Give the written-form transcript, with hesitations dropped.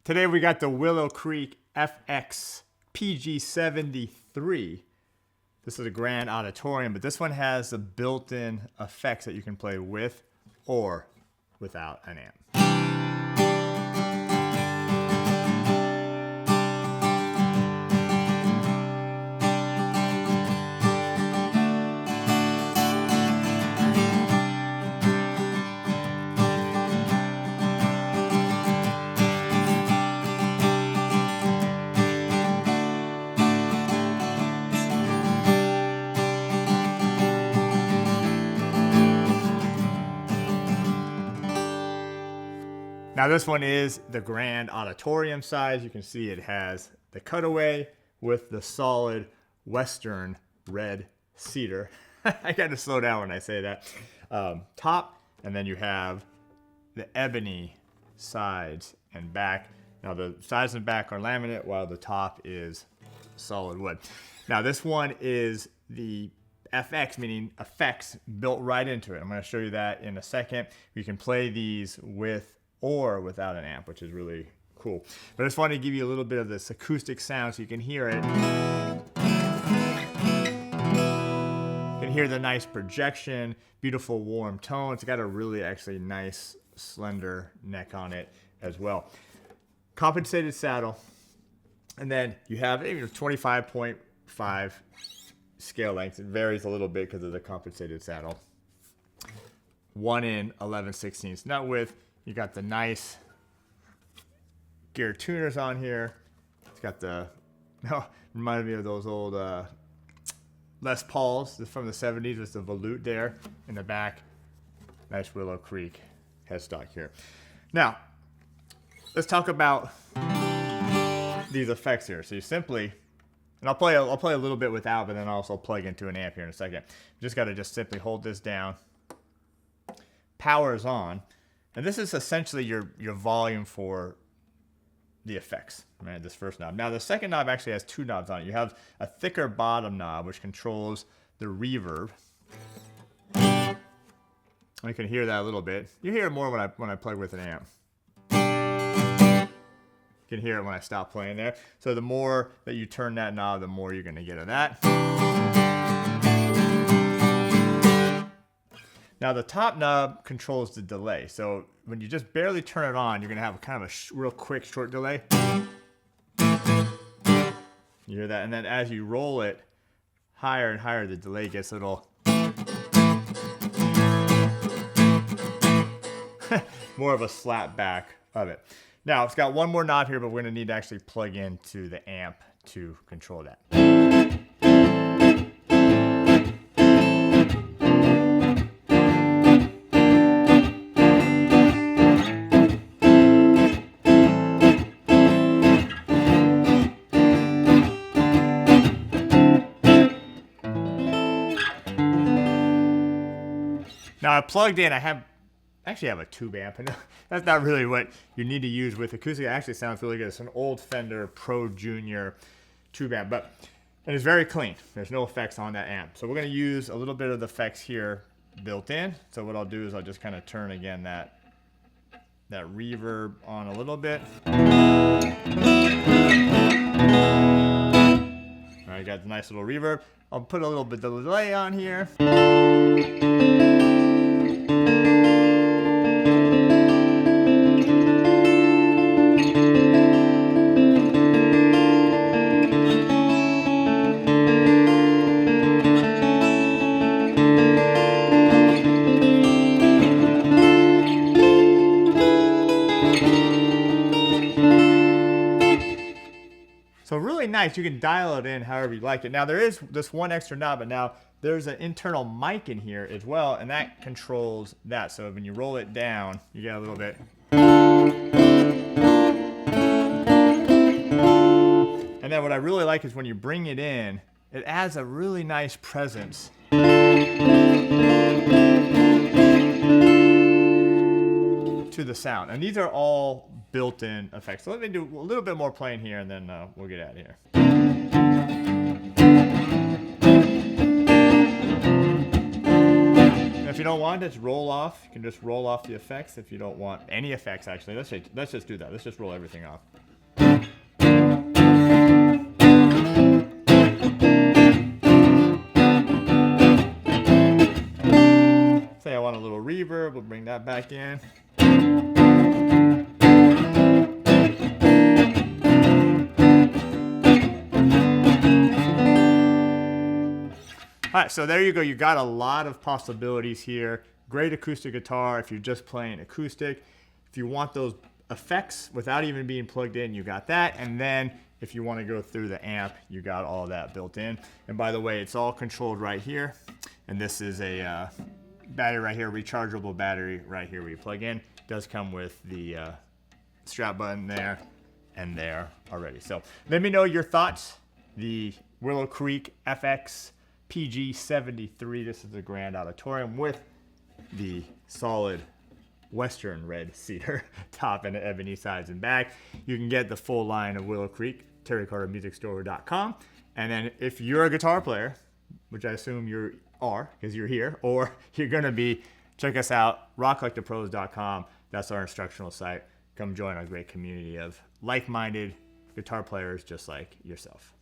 Today we got the Willow Creek FX-PG73. This is a grand auditorium, but this one has the built-in effects that you can play with or without an amp. Now this one is the grand auditorium size. You can see it has the cutaway with the solid Western Red Cedar. I got to slow down when I say that. Top, and then you have the Ebony sides and back. Now the sides and back are laminate while the top is solid wood. Now this one is the FX, meaning effects built right into it. I'm going to show you that in a second. You can play these with or without an amp, which is really cool. But I just wanted to give you a little bit of this acoustic sound so you can hear it. You can hear the nice projection, beautiful warm tone. It's got a really actually nice slender neck on it as well. Compensated saddle. And then you have 25.5 scale length. It varies a little bit because of the compensated saddle. 1 in 11/16 nut width. You got the nice gear tuners on here. It's got the, reminded me of those old Les Pauls from the 70s with the volute there in the back. Nice Willow Creek headstock here. Now, let's talk about these effects here. So you simply, and I'll play a little bit without, but then I'll also plug into an amp here in a second. You just got to simply hold this down. Power is on. And this is essentially your volume for the effects, right? This first knob. Now the second knob actually has two knobs on it. You have a thicker bottom knob which controls the reverb. You can hear that a little bit. You hear it more when I plug with an amp. You can hear it when I stop playing there. So the more that you turn that knob, the more you're going to get of that. Now the top knob controls the delay. So when you just barely turn it on, you're gonna have kind of a real quick short delay. You hear that? And then as you roll it higher and higher, the delay gets a little more of a slap back of it. Now it's got one more knob here, but we're gonna need to actually plug into the amp to control that. Now I plugged in, I actually have a tube amp, and that's not really what you need to use with acoustic. It actually sounds really good. It's an old Fender Pro Junior tube amp, and it's very clean. There's no effects on that amp. So we're gonna use a little bit of the effects here built in. So what I'll do is I'll just kind of turn again that reverb on a little bit. All right, got the nice little reverb. I'll put a little bit of delay on here. So really nice. You can dial it in however you like it. Now there is this one extra knob, but now there's an internal mic in here as well, and that controls that. So when you roll it down, you get a little bit. And then what I really like is when you bring it in, it adds a really nice presence to the sound. And these are all built-in effects. So let me do a little bit more playing here, and then we'll get out of here. If you don't want, just roll off. You can just roll off the effects if you don't want any effects, actually. Let's just do that. Let's just roll everything off. Say I want a little reverb, we'll bring that back in. All right, so there you go. You got a lot of possibilities here. Great acoustic guitar if you're just playing acoustic. If you want those effects without even being plugged in, you got that. And then if you want to go through the amp, you got all that built in. And by the way, it's all controlled right here. And this is a battery right here, rechargeable battery right here where you plug in. It does come with the strap button there and there already. So let me know your thoughts. The Willow Creek FX-PG73. This is the Grand Auditorium with the Solid Western Red Cedar top and the Ebony sides and back. You can get the full line of Willow Creek, terrycartermusicstore.com. And then if you're a guitar player, which I assume you are because you're here, or you're going to be, check us out, rockcollectorpros.com. That's our instructional site. Come join our great community of like-minded guitar players just like yourself.